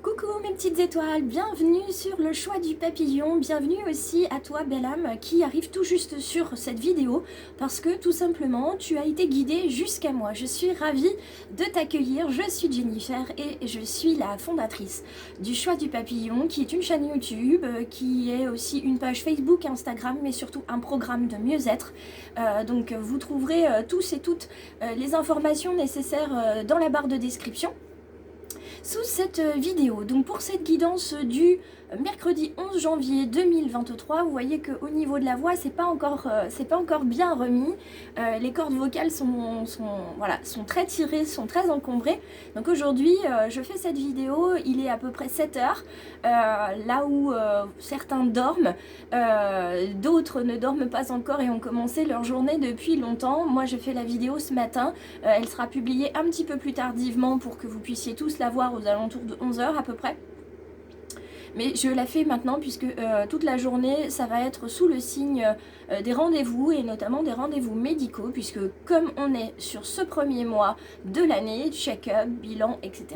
Coucou mes petites étoiles, bienvenue sur le choix du papillon, bienvenue aussi à toi belle âme qui arrive tout juste sur cette vidéo parce que tout simplement tu as été guidée jusqu'à moi. Je suis ravie de t'accueillir, je suis Jennifer et je suis la fondatrice du choix du papillon qui est une chaîne YouTube, qui est aussi une page Facebook, Instagram mais surtout un programme de mieux-être. Donc vous trouverez tous et toutes les informations nécessaires dans la barre de description sous cette vidéo. Donc pour cette guidance du mercredi 11 janvier 2023, vous voyez qu'au niveau de la voix, c'est pas encore bien remis. Les cordes vocales sont très tirées, sont très encombrées. Donc aujourd'hui, je fais cette vidéo, il est à peu près 7 heures, là où certains dorment, d'autres ne dorment pas encore et ont commencé leur journée depuis longtemps. Moi, je fais la vidéo ce matin, elle sera publiée un petit peu plus tardivement pour que vous puissiez tous la voir aux alentours de 11 heures à peu près. Mais je la fais maintenant puisque toute la journée ça va être sous le signe des rendez-vous et notamment des rendez-vous médicaux, puisque comme on est sur ce premier mois de l'année, check-up, bilan, etc.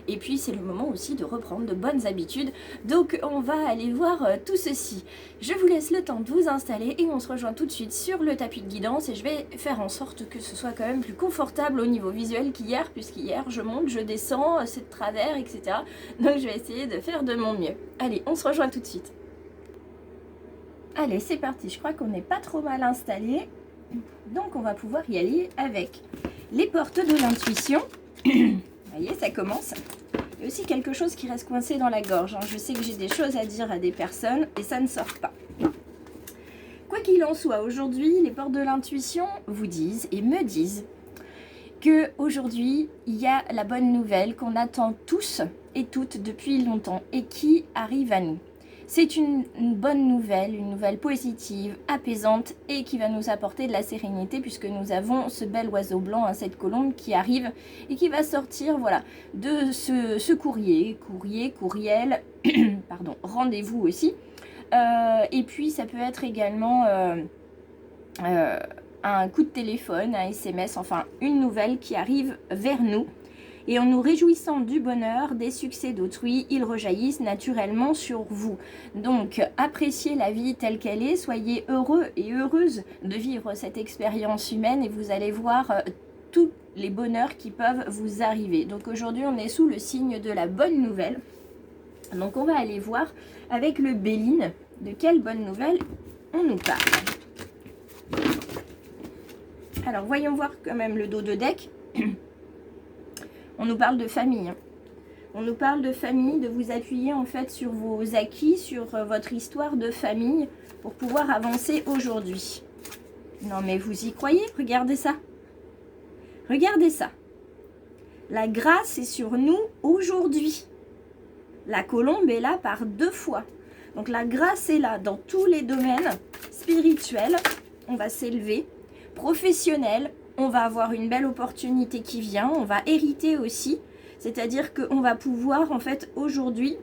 Et puis c'est le moment aussi de reprendre de bonnes habitudes. Donc on va aller voir tout ceci. Je vous laisse le temps de vous installer et on se rejoint tout de suite sur le tapis de guidance et je vais faire en sorte que ce soit quand même plus confortable au niveau visuel qu'hier, puisqu'hier je monte, je descends, c'est de travers, etc. Donc je vais essayer de faire de mon mieux. Allez, on se rejoint tout de suite. Allez, c'est parti. Je crois qu'on n'est pas trop mal installé. Donc, on va pouvoir y aller avec les portes de l'intuition. Vous voyez, ça commence. Il y a aussi quelque chose qui reste coincé dans la gorge. Je sais que j'ai des choses à dire à des personnes et ça ne sort pas. Quoi qu'il en soit, aujourd'hui, les portes de l'intuition vous disent et me disent que aujourd'hui il y a la bonne nouvelle qu'on attend tous et toutes depuis longtemps et qui arrive à nous. C'est une bonne nouvelle, une nouvelle positive, apaisante et qui va nous apporter de la sérénité, puisque nous avons ce bel oiseau blanc, cette colombe qui arrive et qui va sortir, voilà, de ce courriel, pardon, rendez-vous aussi. Et puis ça peut être également un coup de téléphone, un SMS, enfin une nouvelle qui arrive vers nous. Et en nous réjouissant du bonheur, des succès d'autrui, ils rejaillissent naturellement sur vous. Donc, appréciez la vie telle qu'elle est, soyez heureux et heureuses de vivre cette expérience humaine et vous allez voir tous les bonheurs qui peuvent vous arriver. Donc aujourd'hui, on est sous le signe de la bonne nouvelle. Donc on va aller voir avec le Béline de quelle bonne nouvelle on nous parle. Alors, voyons voir quand même le dos de deck. On nous parle de famille. On nous parle de famille, de vous appuyer en fait sur vos acquis, sur votre histoire de famille pour pouvoir avancer aujourd'hui. Non mais vous y croyez? Regardez ça. Regardez ça. La grâce est sur nous aujourd'hui. La colombe est là par 2 fois. Donc la grâce est là dans tous les domaines spirituels. On va s'élever. Professionnel, on va avoir une belle opportunité qui vient, on va hériter aussi, c'est-à-dire qu'on va pouvoir en fait aujourd'hui,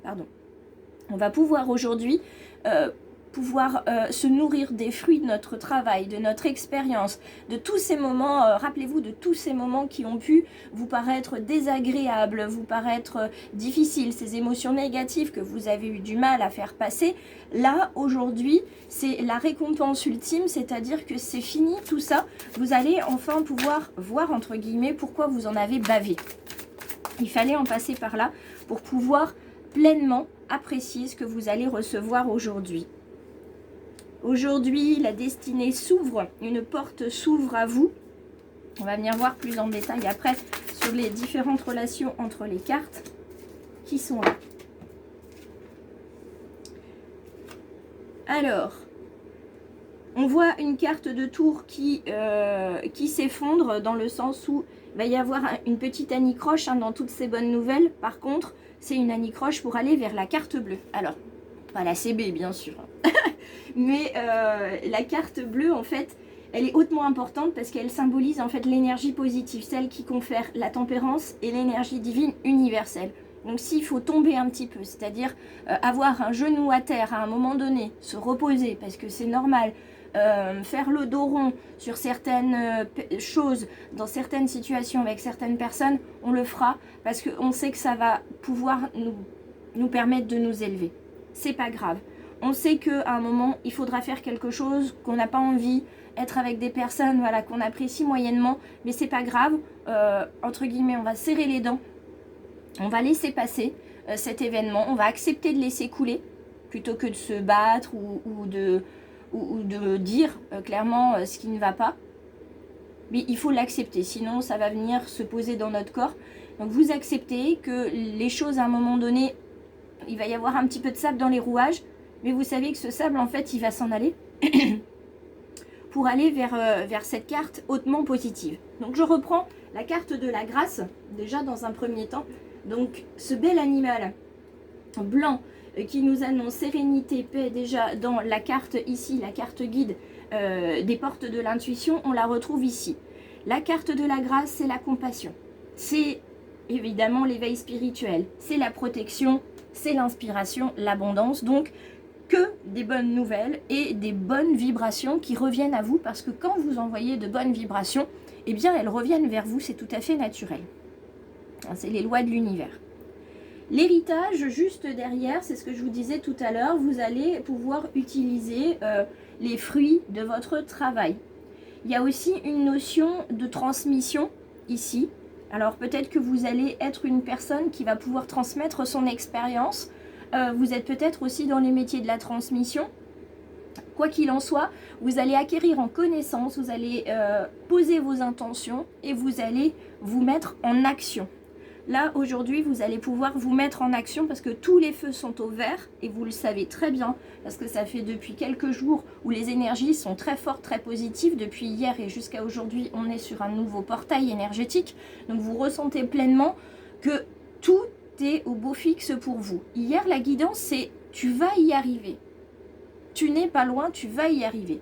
pardon, on va pouvoir aujourd'hui se nourrir des fruits de notre travail, de notre expérience, de tous ces moments, rappelez-vous de tous ces moments qui ont pu vous paraître désagréables, vous paraître difficiles, ces émotions négatives que vous avez eu du mal à faire passer. Là, aujourd'hui, c'est la récompense ultime, c'est-à-dire que c'est fini tout ça. Vous allez enfin pouvoir voir, entre guillemets, pourquoi vous en avez bavé. Il fallait en passer par là pour pouvoir pleinement apprécier ce que vous allez recevoir aujourd'hui. Aujourd'hui, la destinée s'ouvre, une porte s'ouvre à vous. On va venir voir plus en détail après sur les différentes relations entre les cartes qui sont là. Alors, on voit une carte de tour qui s'effondre dans le sens où il va y avoir une petite anicroche dans toutes ces bonnes nouvelles. Par contre, c'est une anicroche pour aller vers la carte bleue. Alors, pas la CB bien sûr, mais la carte bleue en fait, elle est hautement importante parce qu'elle symbolise en fait l'énergie positive, celle qui confère la tempérance et l'énergie divine universelle. Donc s'il faut tomber un petit peu, c'est-à-dire avoir un genou à terre à un moment donné, se reposer parce que c'est normal, faire le dos rond sur certaines choses, dans certaines situations avec certaines personnes, on le fera parce qu'on sait que ça va pouvoir nous permettre de nous élever. C'est pas grave. On sait qu'à un moment, il faudra faire quelque chose, qu'on n'a pas envie, être avec des personnes voilà, qu'on apprécie moyennement, mais c'est pas grave. Entre guillemets, on va serrer les dents, on va laisser passer cet événement, on va accepter de laisser couler plutôt que de se battre ou de dire clairement ce qui ne va pas. Mais il faut l'accepter, sinon ça va venir se poser dans notre corps. Donc vous acceptez que les choses à un moment donné, il va y avoir un petit peu de sable dans les rouages, mais vous savez que ce sable en fait il va s'en aller pour aller vers cette carte hautement positive. Donc je reprends la carte de la grâce, déjà dans un premier temps. Donc ce bel animal blanc qui nous annonce sérénité, paix, déjà dans la carte ici, la carte guide des portes de l'intuition, on la retrouve ici. La carte de la grâce, c'est la compassion. C'est évidemment l'éveil spirituel, c'est la protection, c'est l'inspiration, l'abondance. Donc que des bonnes nouvelles et des bonnes vibrations qui reviennent à vous, parce que quand vous envoyez de bonnes vibrations, eh bien elles reviennent vers vous, c'est tout à fait naturel. C'est les lois de l'univers. L'héritage, juste derrière, c'est ce que je vous disais tout à l'heure, vous allez pouvoir utiliser les fruits de votre travail. Il y a aussi une notion de transmission ici. Alors peut-être que vous allez être une personne qui va pouvoir transmettre son expérience. Vous êtes peut-être aussi dans les métiers de la transmission. Quoi qu'il en soit, vous allez acquérir en connaissance, vous allez poser vos intentions et vous allez vous mettre en action. Là, aujourd'hui, vous allez pouvoir vous mettre en action parce que tous les feux sont au vert et vous le savez très bien parce que ça fait depuis quelques jours où les énergies sont très fortes, très positives. Depuis hier et jusqu'à aujourd'hui, on est sur un nouveau portail énergétique. Donc, vous ressentez pleinement que tout est au beau fixe pour vous. Hier, la guidance, c'est « tu vas y arriver ». Tu n'es pas loin, tu vas y arriver.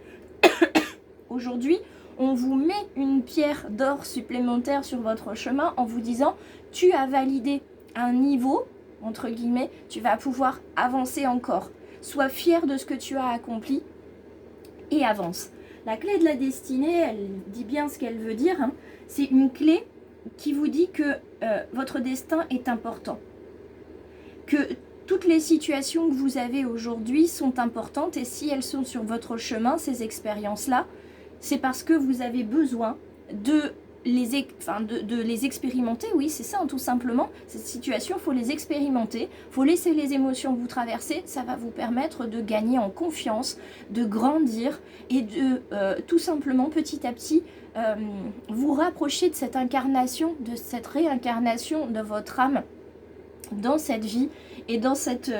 Aujourd'hui, on vous met une pierre d'or supplémentaire sur votre chemin en vous disant « tu as validé un niveau », entre guillemets, tu vas pouvoir avancer encore. Sois fier de ce que tu as accompli et avance. La clé de la destinée, elle dit bien ce qu'elle veut dire. Hein. C'est une clé qui vous dit que votre destin est important. Que toutes les situations que vous avez aujourd'hui sont importantes et si elles sont sur votre chemin, ces expériences-là, c'est parce que vous avez besoin de les expérimenter. Oui, c'est ça, hein, tout simplement. Cette situation, il faut les expérimenter, il faut laisser les émotions vous traverser. Ça va vous permettre de gagner en confiance, de grandir et de tout simplement, petit à petit, vous rapprocher de cette incarnation, de cette réincarnation de votre âme dans cette vie et dans cette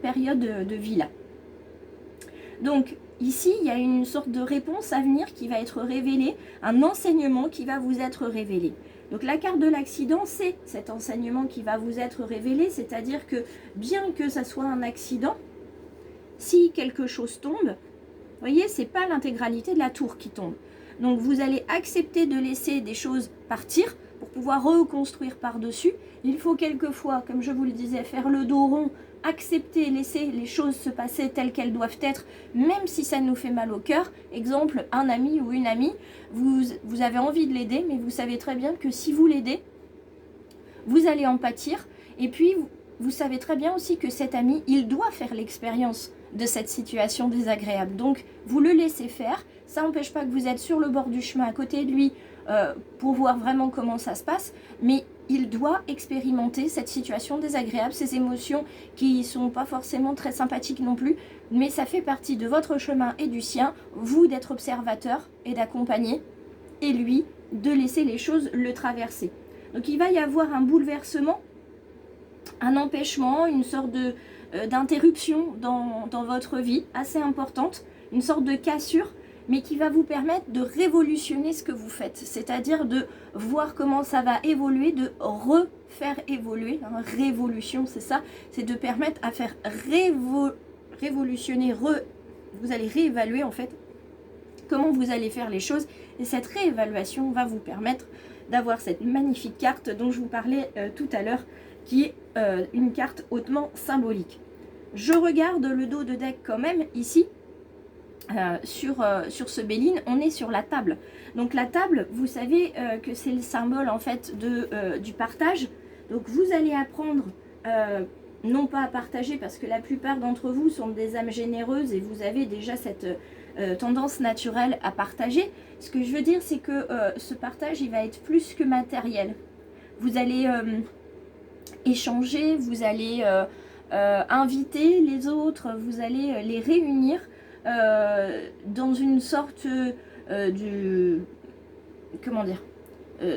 période de vie-là. Donc, ici, il y a une sorte de réponse à venir qui va être révélée, un enseignement qui va vous être révélé. Donc la carte de l'accident, c'est cet enseignement qui va vous être révélé, c'est-à-dire que bien que ça soit un accident, si quelque chose tombe, vous voyez, c'est pas l'intégralité de la tour qui tombe. Donc vous allez accepter de laisser des choses partir pour pouvoir reconstruire par-dessus. Il faut quelquefois, comme je vous le disais, faire le dos rond, accepter, laisser les choses se passer telles qu'elles doivent être, même si ça nous fait mal au cœur. Exemple, un ami ou une amie, vous avez envie de l'aider, mais vous savez très bien que si vous l'aidez, vous allez en pâtir. Et puis, vous savez très bien aussi que cet ami, il doit faire l'expérience de cette situation désagréable. Donc, vous le laissez faire. Ça n'empêche pas que vous êtes sur le bord du chemin à côté de lui pour voir vraiment comment ça se passe, mais il doit expérimenter cette situation désagréable, ces émotions qui ne sont pas forcément très sympathiques non plus, mais ça fait partie de votre chemin et du sien, vous d'être observateur et d'accompagner, et lui de laisser les choses le traverser. Donc il va y avoir un bouleversement, un empêchement, une sorte d'interruption dans votre vie assez importante, une sorte de cassure, mais qui va vous permettre de révolutionner ce que vous faites, c'est-à-dire de voir comment ça va évoluer, de refaire évoluer, hein, révolution c'est ça, c'est de permettre à faire révolutionner, vous allez réévaluer en fait comment vous allez faire les choses, et cette réévaluation va vous permettre d'avoir cette magnifique carte dont je vous parlais tout à l'heure, qui est une carte hautement symbolique. Je regarde le dos de deck quand même ici, sur ce Béline, on est sur la table. Donc la table, vous savez que c'est le symbole en fait du partage. Donc vous allez apprendre, non pas à partager, parce que la plupart d'entre vous sont des âmes généreuses et vous avez déjà cette tendance naturelle à partager. Ce que je veux dire, c'est que ce partage, il va être plus que matériel. Vous allez échanger, vous allez inviter les autres, vous allez les réunir dans une sorte comment dire,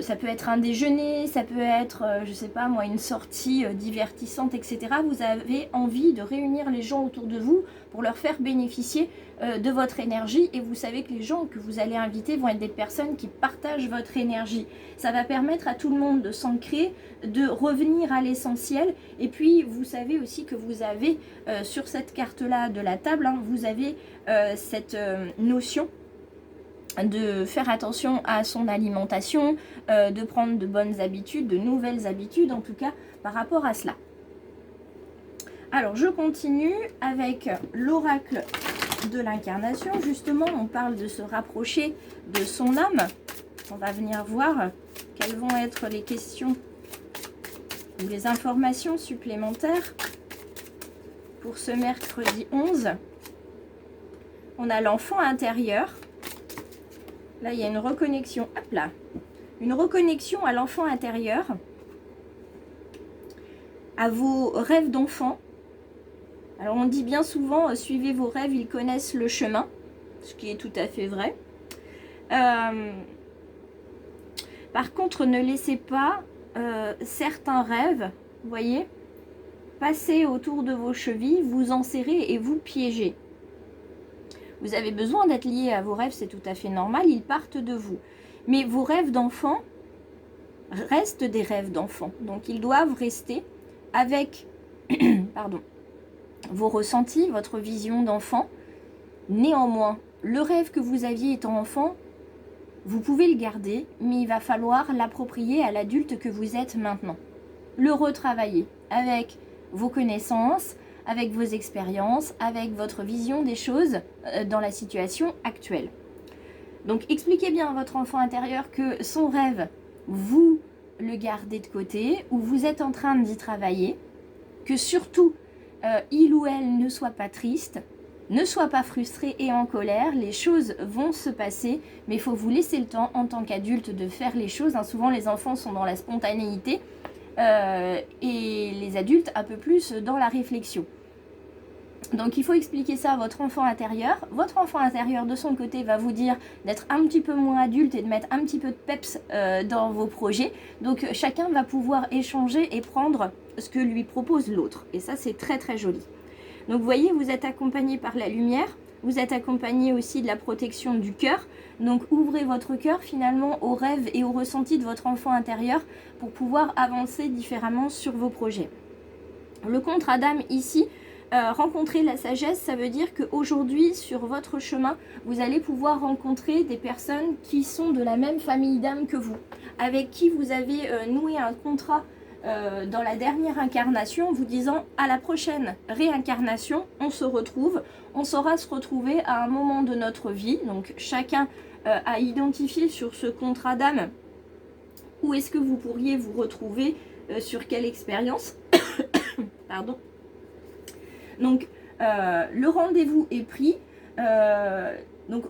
ça peut être un déjeuner, ça peut être, je sais pas moi, une sortie divertissante, etc. Vous avez envie de réunir les gens autour de vous pour leur faire bénéficier de votre énergie, et vous savez que les gens que vous allez inviter vont être des personnes qui partagent votre énergie. Ça va permettre à tout le monde de s'ancrer, de revenir à l'essentiel. Et puis vous savez aussi que vous avez sur cette carte là de la table, hein, vous avez cette notion de faire attention à son alimentation, de prendre de bonnes habitudes, de nouvelles habitudes en tout cas par rapport à cela. Alors je continue avec l'oracle de l'incarnation. Justement, on parle de se rapprocher de son âme. On va venir voir quelles vont être les questions ou les informations supplémentaires pour ce mercredi 11. On a l'enfant intérieur. Là, il y a une reconnexion. Hop là. Une reconnexion à l'enfant intérieur, à vos rêves d'enfant. Alors, on dit bien souvent, suivez vos rêves, ils connaissent le chemin, ce qui est tout à fait vrai. Par contre, ne laissez pas certains rêves, vous voyez, passer autour de vos chevilles, vous enserrer et vous piéger. Vous avez besoin d'être lié à vos rêves, c'est tout à fait normal, ils partent de vous. Mais vos rêves d'enfant restent des rêves d'enfant. Donc ils doivent rester avec pardon, vos ressentis, votre vision d'enfant. Néanmoins, le rêve que vous aviez étant enfant, vous pouvez le garder, mais il va falloir l'approprier à l'adulte que vous êtes maintenant. Le retravailler avec vos connaissances, avec vos expériences, avec votre vision des choses dans la situation actuelle. Donc expliquez bien à votre enfant intérieur que son rêve, vous le gardez de côté, ou vous êtes en train d'y travailler, que surtout il ou elle ne soit pas triste, ne soit pas frustré et en colère. Les choses vont se passer, mais il faut vous laisser le temps en tant qu'adulte de faire les choses. Souvent les enfants sont dans la spontanéité et les adultes un peu plus dans la réflexion. Donc il faut expliquer ça à votre enfant intérieur. Votre enfant intérieur de son côté va vous dire d'être un petit peu moins adulte et de mettre un petit peu de peps dans vos projets. Donc chacun va pouvoir échanger et prendre ce que lui propose l'autre. Et ça c'est très très joli. Donc vous voyez, vous êtes accompagné par la lumière. Vous êtes accompagné aussi de la protection du cœur. Donc ouvrez votre cœur finalement aux rêves et aux ressentis de votre enfant intérieur pour pouvoir avancer différemment sur vos projets. Le contrat d'âme ici, rencontrer la sagesse, ça veut dire qu'aujourd'hui sur votre chemin, vous allez pouvoir rencontrer des personnes qui sont de la même famille d'âme que vous, avec qui vous avez noué un contrat dans la dernière incarnation, vous disant à la prochaine réincarnation, on se retrouve, on saura se retrouver à un moment de notre vie. Donc chacun a identifié sur ce contrat d'âme où est-ce que vous pourriez vous retrouver, sur quelle expérience. Pardon. Donc le rendez-vous est pris. Donc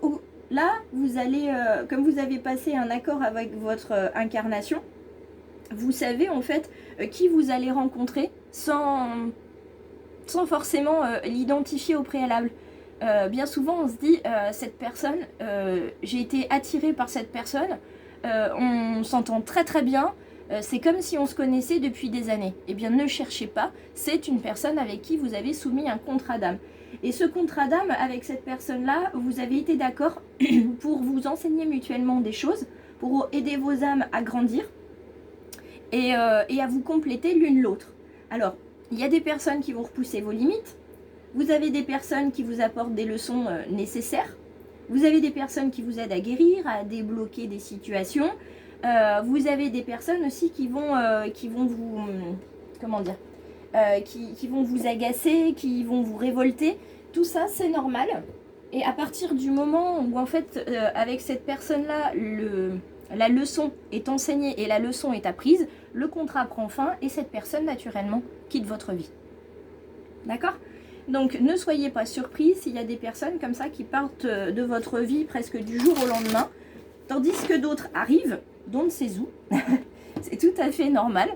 là, vous allez, comme vous avez passé un accord avec votre incarnation, vous savez en fait qui vous allez rencontrer sans forcément l'identifier au préalable. Bien souvent on se dit cette personne, j'ai été attirée par cette personne, on s'entend très très bien, c'est comme si on se connaissait depuis des années. Eh bien ne cherchez pas, c'est une personne avec qui vous avez soumis un contrat d'âme. Et ce contrat d'âme avec cette personne-là, vous avez été d'accord pour vous enseigner mutuellement des choses, pour aider vos âmes à grandir et à vous compléter l'une l'autre. Alors, il y a des personnes qui vont repousser vos limites, vous avez des personnes qui vous apportent des leçons nécessaires, vous avez des personnes qui vous aident à guérir, à débloquer des situations, vous avez des personnes aussi qui vont vous, comment dire, qui vont vous agacer, qui vont vous révolter. Tout ça, c'est normal. Et à partir du moment où en fait avec cette personne-là, la leçon est enseignée et la leçon est apprise, le contrat prend fin et cette personne naturellement quitte votre vie. D'accord? Donc ne soyez pas surpris s'il y a des personnes comme ça qui partent de votre vie presque du jour au lendemain, tandis que d'autres arrivent, d'on ne sait où. C'est tout à fait normal.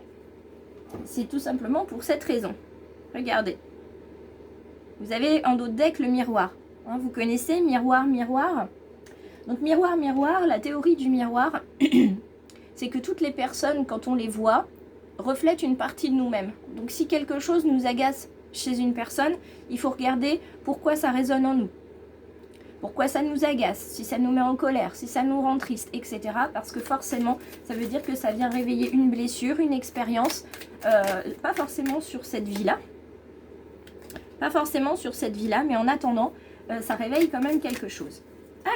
C'est tout simplement pour cette raison. Regardez. Vous avez en dos de deck le miroir. Hein, vous connaissez miroir, miroir. Donc miroir, miroir, la théorie du miroir, c'est que toutes les personnes, quand on les voit, reflètent une partie de nous-mêmes. Donc si quelque chose nous agace chez une personne, il faut regarder pourquoi ça résonne en nous. Pourquoi ça nous agace, si ça nous met en colère, si ça nous rend triste, etc. Parce que forcément, ça veut dire que ça vient réveiller une blessure, une expérience, pas forcément sur cette vie-là. Pas forcément sur cette vie-là, mais en attendant, ça réveille quand même quelque chose.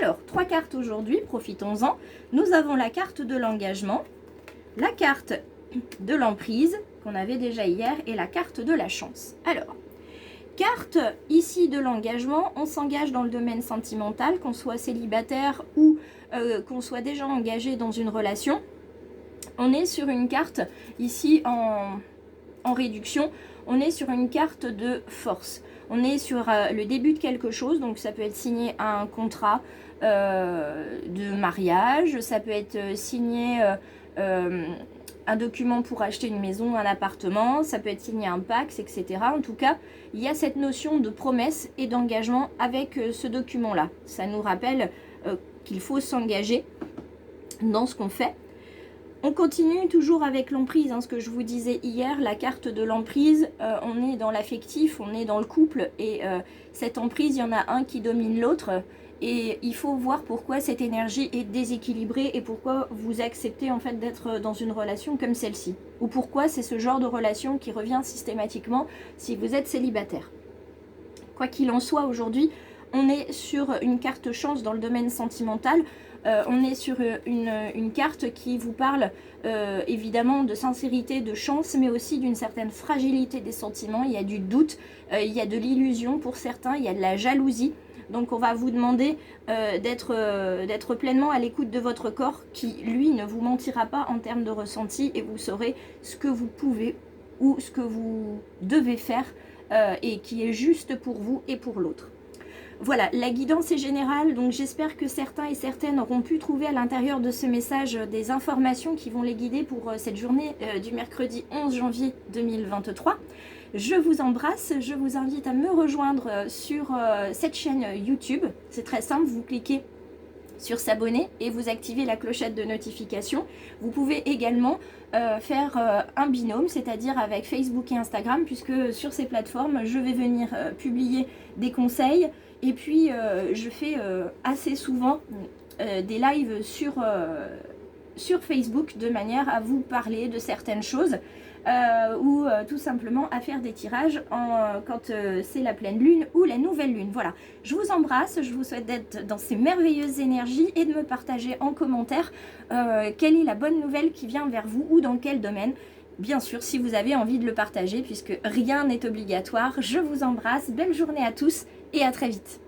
Alors, 3 cartes aujourd'hui, profitons-en. Nous avons la carte de l'engagement, la carte de l'emprise, qu'on avait déjà hier, et la carte de la chance. Alors, carte ici de l'engagement, on s'engage dans le domaine sentimental, qu'on soit célibataire ou qu'on soit déjà engagé dans une relation. On est sur une carte ici en réduction, on est sur une carte de force. On est sur le début de quelque chose, donc ça peut être signé un contrat de mariage, ça peut être signé un document pour acheter une maison, un appartement, ça peut être signé un Pacs, etc. En tout cas, il y a cette notion de promesse et d'engagement avec ce document-là. Ça nous rappelle qu'il faut s'engager dans ce qu'on fait. On continue toujours avec l'emprise, hein, ce que je vous disais hier, la carte de l'emprise, on est dans l'affectif, on est dans le couple, et cette emprise, il y en a un qui domine l'autre, et il faut voir pourquoi cette énergie est déséquilibrée et pourquoi vous acceptez en fait d'être dans une relation comme celle-ci, ou pourquoi c'est ce genre de relation qui revient systématiquement si vous êtes célibataire. Quoi qu'il en soit, aujourd'hui, on est sur une carte chance dans le domaine sentimental. On est sur une carte qui vous parle évidemment de sincérité, de chance, mais aussi d'une certaine fragilité des sentiments. Il y a du doute, il y a de l'illusion pour certains, il y a de la jalousie. Donc on va vous demander d'être pleinement à l'écoute de votre corps qui, lui, ne vous mentira pas en termes de ressenti, et vous saurez ce que vous pouvez ou ce que vous devez faire et qui est juste pour vous et pour l'autre. Voilà, la guidance est générale, donc j'espère que certains et certaines auront pu trouver à l'intérieur de ce message des informations qui vont les guider pour cette journée du mercredi 11 janvier 2023. Je vous embrasse, je vous invite à me rejoindre sur cette chaîne YouTube. C'est très simple, vous cliquez sur s'abonner et vous activez la clochette de notification. Vous pouvez également faire un binôme, c'est-à-dire avec Facebook et Instagram, puisque sur ces plateformes, je vais venir publier des conseils. Et puis, je fais assez souvent des lives sur Facebook de manière à vous parler de certaines choses ou tout simplement à faire des tirages quand c'est la pleine lune ou la nouvelle lune. Voilà, je vous embrasse, je vous souhaite d'être dans ces merveilleuses énergies et de me partager en commentaire quelle est la bonne nouvelle qui vient vers vous ou dans quel domaine. Bien sûr, si vous avez envie de le partager, puisque rien n'est obligatoire. Je vous embrasse, belle journée à tous et à très vite.